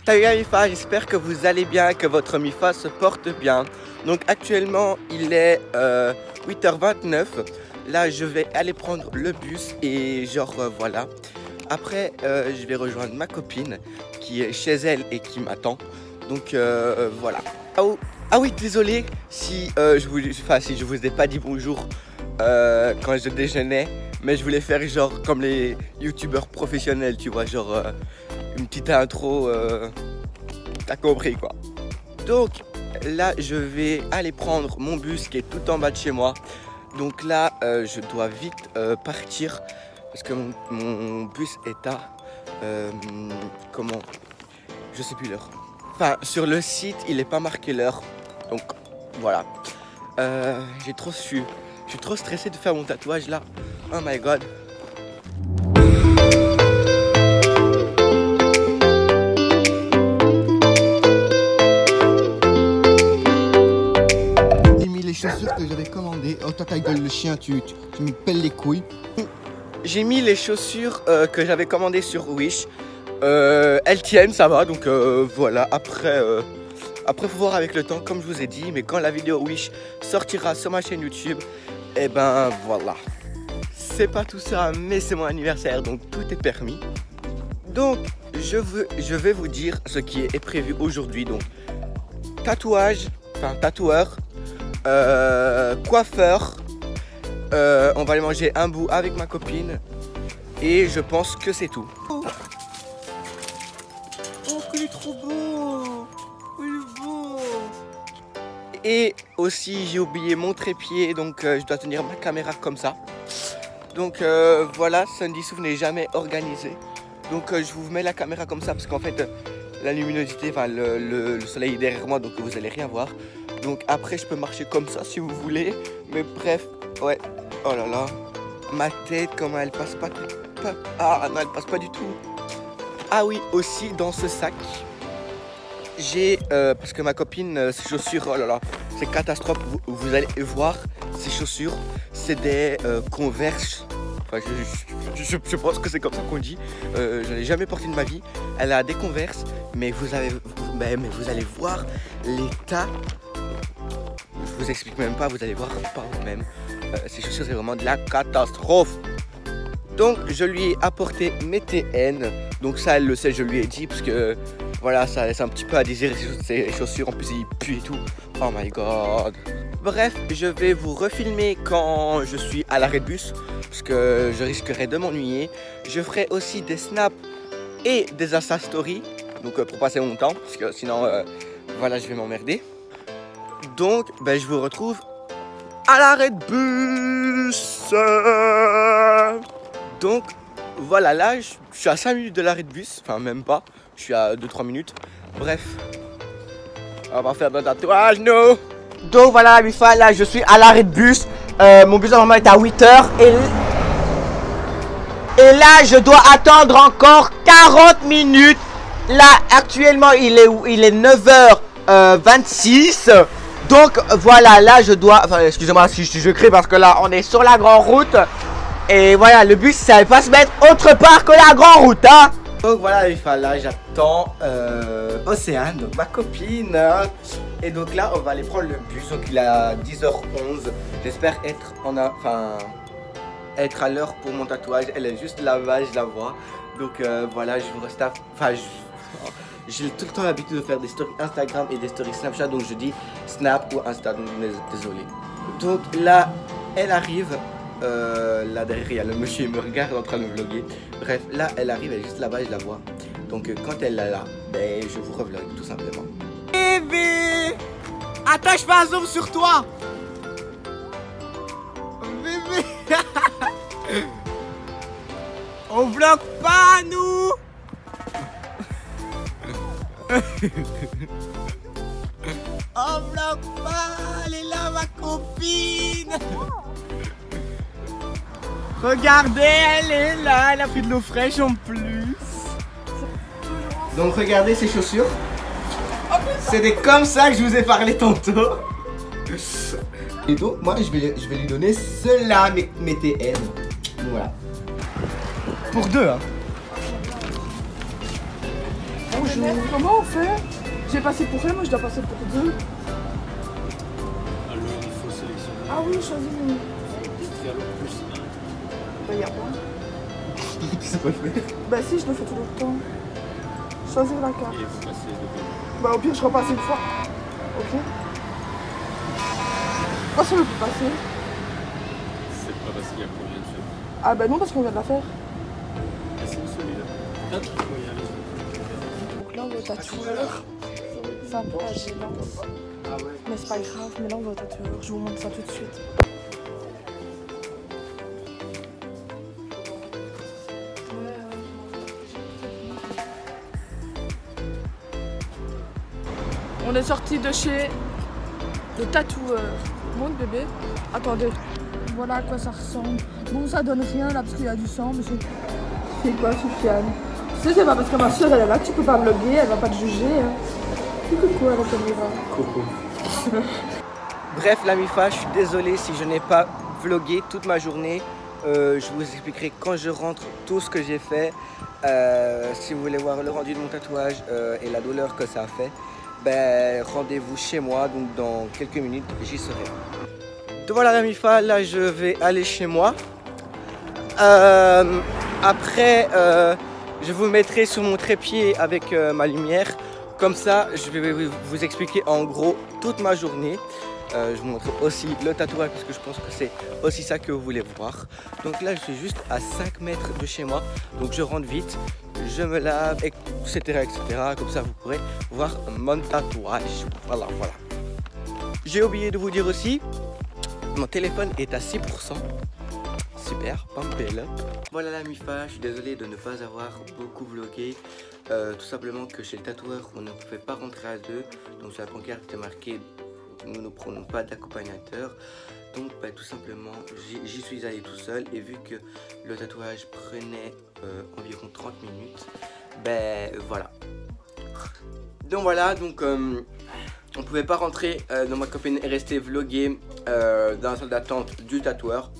Salut la MIFA, j'espère que vous allez bien, que votre MIFA se porte bien. Donc actuellement il est 8h29. Là je vais aller prendre le bus et genre voilà. Après je vais rejoindre ma copine qui est chez elle et qui m'attend. Donc voilà. Ah oui, désolé si je vous ai pas dit bonjour quand je déjeunais. Mais je voulais faire genre comme les youtubeurs professionnels, tu vois, genre une petite intro, t'as compris quoi. Donc là je vais aller prendre mon bus qui est tout en bas de chez moi. Donc là je dois vite partir parce que mon bus est à comment, je sais plus l'heure. Enfin sur le site il n'est pas marqué l'heure. Donc voilà. Je suis trop stressé de faire mon tatouage là. Oh my god. J'ai mis les chaussures que j'avais commandées. Oh toi ta gueule le chien, tu me pelles les couilles. J'ai mis les chaussures que j'avais commandées sur Wish. Elles tiennent, ça va, donc voilà. Après faut voir avec le temps comme je vous ai dit. Mais quand la vidéo Wish sortira sur ma chaîne YouTube, et ben voilà. C'est pas tout ça, mais c'est mon anniversaire, donc tout est permis. Donc, je vais vous dire ce qui est prévu aujourd'hui. Donc, tatouage, enfin tatoueur, coiffeur. On va aller manger un bout avec ma copine. Et je pense que c'est tout. Oh, qu'il est trop beau! Il est beau! Et aussi, j'ai oublié mon trépied, donc je dois tenir ma caméra comme ça. Donc voilà, Sunday Souffle n'est jamais organisé. Donc je vous mets la caméra comme ça parce qu'en fait la luminosité, enfin le soleil est derrière moi donc vous allez rien voir. Donc après je peux marcher comme ça si vous voulez. Mais bref, ouais, oh là là, ma tête comment elle passe pas. Ah non, elle passe pas du tout. Ah oui, aussi dans ce sac, j'ai, parce que ma copine, ses chaussures, oh là là, c'est catastrophe, vous allez voir, ces chaussures, c'est des Converse. Enfin, je pense que c'est comme ça qu'on dit. Je n'ai jamais porté de ma vie. Elle a des Converse, mais vous allez voir l'état. Je vous explique même pas, vous allez voir par vous-même. Ces chaussures, c'est vraiment de la catastrophe. Donc, je lui ai apporté mes TN. Donc ça, elle le sait, je lui ai dit, parce que voilà, ça laisse un petit peu à désirer ces chaussures. En plus, ils puent et tout. Oh my god. Bref, je vais vous refilmer quand je suis à l'arrêt de bus, parce que je risquerais de m'ennuyer. Je ferai aussi des snaps et des Insta Stories, donc pour passer mon temps, parce que sinon, voilà, je vais m'emmerder. Donc, ben, je vous retrouve à l'arrêt de bus. Donc, voilà, là, je suis à 5 minutes de l'arrêt de bus, enfin même pas, je suis à 2-3 minutes. Bref, on va faire un tatouage, nous. Donc voilà, MIFA, là je suis à l'arrêt de bus. Mon bus normalement est à 8h. Et là, je dois attendre encore 40 minutes. Là, actuellement, il est 9h26. Donc voilà, là je dois... Enfin, excusez-moi si je crie parce que là, on est sur la grande route. Et voilà, le bus, ça ne va pas se mettre autre part que la grande route, hein. Donc voilà, MIFA, là j'attends Océane, donc ma copine. Et donc là, on va aller prendre le bus. Donc il est à 10h11. J'espère être à l'heure pour mon tatouage. Elle est juste là-bas, je la vois. Donc voilà, je vous reste à... Enfin, j'ai tout le temps l'habitude de faire des stories Instagram et des stories Snapchat. Donc je dis Snap ou Insta, donc désolé. Donc là, elle arrive. Là derrière il y a le monsieur, il me regarde en train de vlogger. Bref, là elle arrive, elle est juste là-bas, je la vois. Donc quand elle est là, ben je vous revlog tout simplement. Bébé, attache pas un zoom sur toi. Bébé. On vlog pas nous. On vlog pas, elle est là ma copine. Regardez, elle est là, elle a pris de l'eau fraîche en plus. Donc regardez ces chaussures. C'était comme ça que je vous ai parlé tantôt. Et donc moi je vais lui donner cela, mes TN. Voilà. Pour deux hein. Bonjour. Bonjour. Comment on fait? J'ai passé pour elle, moi je dois passer pour deux. Alors il faut sélectionner. Ah oui, choisis le. Et alors plus un. Bah y'a pas. Tu sais pas le faire. Bah si, je le fais tout le temps. Choisir la carte. Et vous passez de deux. Bah au pire, je repasse une fois. Ok. Pourquoi ça ne peut passer? C'est pas parce qu'il y a combien de choses. Ah bah non, parce qu'on vient de la faire. Ah, c'est celui-là. Ah, tu peux y aller. Donc là, on va au tatoueur. C'est un peu la gênance. Mais c'est pas grave, mais là, on va au tatoueur. Je vous montre ça tout de suite. On est sorti de chez le tatoueur. Monte bébé. Attendez. Voilà à quoi ça ressemble. Bon, ça donne rien là parce qu'il y a du sang, mais c'est quoi, Sofiane? Tu sais, c'est pas parce que ma soeur elle est là que tu peux pas vlogger, elle va pas te juger. Hein. C'est coucou à la caméra. Coucou. Bref, la MIFA, je suis désolé si je n'ai pas vlogué toute ma journée. Je vous expliquerai quand je rentre tout ce que j'ai fait. Si vous voulez voir le rendu de mon tatouage et la douleur que ça a fait, ben, rendez-vous chez moi, donc dans quelques minutes, j'y serai. Donc voilà la MIFA, là je vais aller chez moi. Après, je vous mettrai sur mon trépied avec ma lumière. Comme ça, je vais vous expliquer en gros toute ma journée. Je vous montre aussi le tatouage parce que je pense que c'est aussi ça que vous voulez voir. Donc là, je suis juste à 5 mètres de chez moi. Donc je rentre vite, je me lave, etc. etc. Comme ça, vous pourrez voir mon tatouage. Voilà, voilà. J'ai oublié de vous dire aussi, mon téléphone est à 6%. Super, pampel. Voilà la MIFA, je suis désolé de ne pas avoir beaucoup vlogué. Tout simplement que chez le tatoueur, on ne pouvait pas rentrer à deux. Donc sur la pancarte, c'était marqué nous ne prenons pas d'accompagnateur. Donc bah, tout simplement, j'y suis allé tout seul. Et vu que le tatouage prenait environ 30 minutes, ben voilà. Donc voilà, donc on pouvait pas rentrer. Donc ma copine est restée vloguer dans la salle d'attente du tatoueur.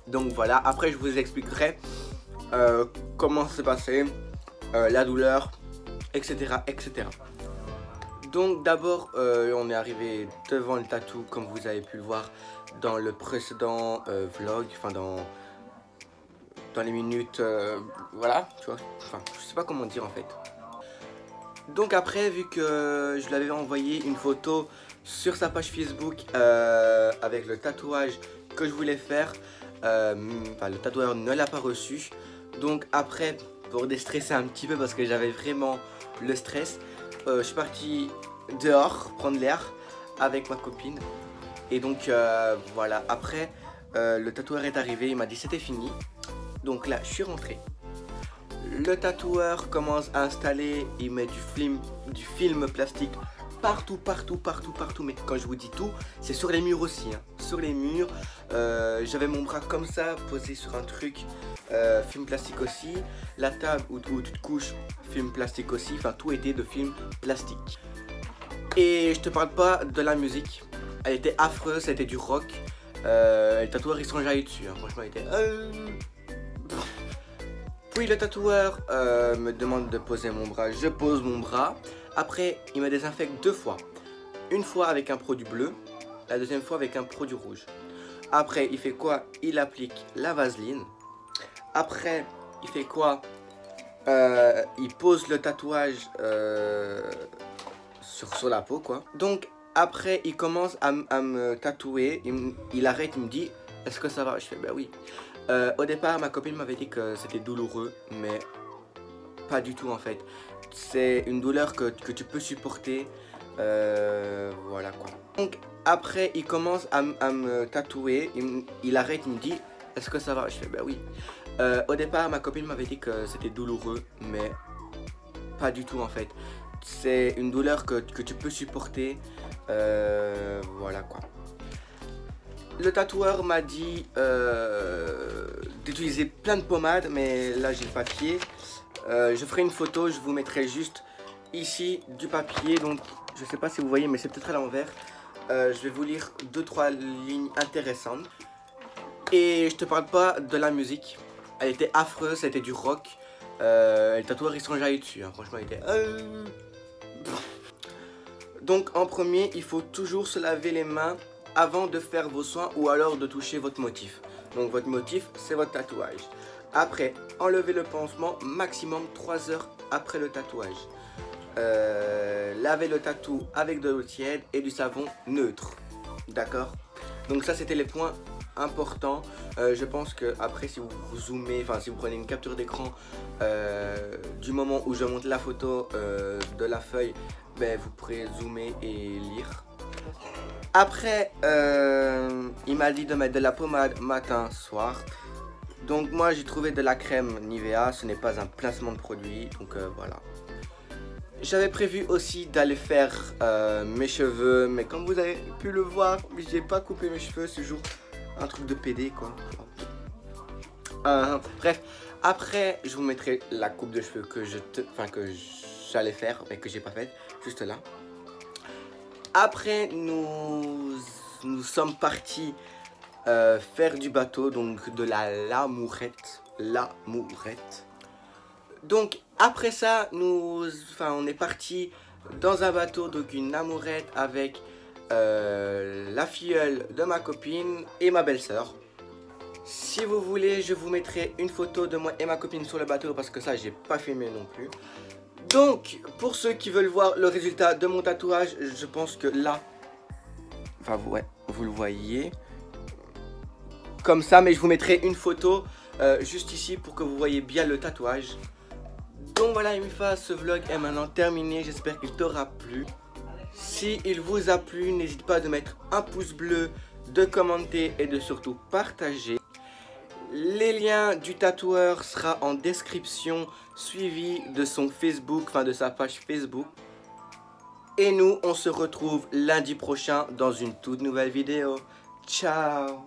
Donc voilà, après je vous expliquerai comment ça s'est passé, la douleur, etc. etc. Donc d'abord on est arrivé devant le tatou comme vous avez pu le voir dans le précédent vlog, enfin dans les minutes, voilà, tu vois, enfin je sais pas comment dire en fait. Donc après vu que je lui avais envoyé une photo sur sa page Facebook avec le tatouage que je voulais faire, le tatoueur ne l'a pas reçu. Donc après, pour déstresser un petit peu parce que j'avais vraiment le stress, je suis parti dehors prendre l'air avec ma copine. Et donc voilà, après le tatoueur est arrivé, il m'a dit c'était fini. Donc là je suis rentré. Le tatoueur commence à installer, il met du film plastique partout, mais quand je vous dis tout, c'est sur les murs aussi, hein. Sur les murs, j'avais mon bras comme ça, posé sur un truc, film plastique aussi, la table où tu te couches, film plastique aussi, enfin tout était de film plastique. Et je te parle pas de la musique, elle était affreuse, c'était du rock, le tatoueur il s'enjaillait dessus, hein. Franchement il était... Puis le tatoueur me demande de poser mon bras, je pose mon bras. Après, il me désinfecte 2 fois. Une fois avec un produit bleu, la deuxième fois avec un produit rouge. Après, il fait quoi? Il applique la vaseline. Après, il fait quoi? Il pose le tatouage sur la peau, quoi. Donc, après, il commence à me tatouer. Il arrête, il me dit, est-ce que ça va? Je fais, bah oui. Au départ, ma copine m'avait dit que c'était douloureux, mais pas du tout en fait. C'est une douleur que tu peux supporter, voilà quoi. Donc après, il commence à me tatouer, il arrête, il me dit, est-ce que ça va? Je fais, bah oui. Au départ, ma copine m'avait dit que c'était douloureux, mais pas du tout en fait. C'est une douleur que tu peux supporter, voilà quoi. Le tatoueur m'a dit d'utiliser plein de pommades, mais là j'ai le papier. Je ferai une photo, je vous mettrai juste ici du papier. Donc je sais pas si vous voyez, mais c'est peut-être à l'envers. Je vais vous lire 2-3 lignes intéressantes. Et je te parle pas de la musique, Elle était affreuse, c'était du rock. Le tatoueur il s'enjaillait dessus, hein. Franchement il était... Donc en premier, il faut toujours se laver les mains avant de faire vos soins ou alors de toucher votre motif. Donc votre motif, c'est votre tatouage. Après, enlevez le pansement maximum 3 heures après le tatouage. Lavez le tatou avec de l'eau tiède et du savon neutre. D'accord? Donc ça, c'était les points importants. Je pense que après, si vous zoomez, enfin si vous prenez une capture d'écran du moment où je monte la photo de la feuille, ben, vous pourrez zoomer et lire. Après, il m'a dit de mettre de la pommade matin, soir. Donc moi j'ai trouvé de la crème Nivea, ce n'est pas un placement de produit, donc voilà. J'avais prévu aussi d'aller faire mes cheveux, mais comme vous avez pu le voir, j'ai pas coupé mes cheveux, c'est toujours un truc de PD quoi. Bref, après je vous mettrai la coupe de cheveux que j'allais faire, mais que j'ai pas faite, juste là. Après nous sommes partis faire du bateau, donc de l'amourette. Donc après ça, on est parti dans un bateau, donc une amourette avec la filleule de ma copine et ma belle-sœur. Si vous voulez, je vous mettrai une photo de moi et ma copine sur le bateau parce que ça, j'ai pas filmé non plus. Donc, pour ceux qui veulent voir le résultat de mon tatouage, je pense que là, enfin ouais, vous le voyez comme ça, mais je vous mettrai une photo juste ici pour que vous voyez bien le tatouage. Donc voilà Mifa, ce vlog est maintenant terminé, j'espère qu'il t'aura plu. Si il vous a plu, n'hésite pas de mettre un pouce bleu, de commenter et de surtout partager. Les liens du tatoueur sera en description, suivi de son Facebook, enfin de sa page Facebook. Et nous, on se retrouve lundi prochain dans une toute nouvelle vidéo. Ciao!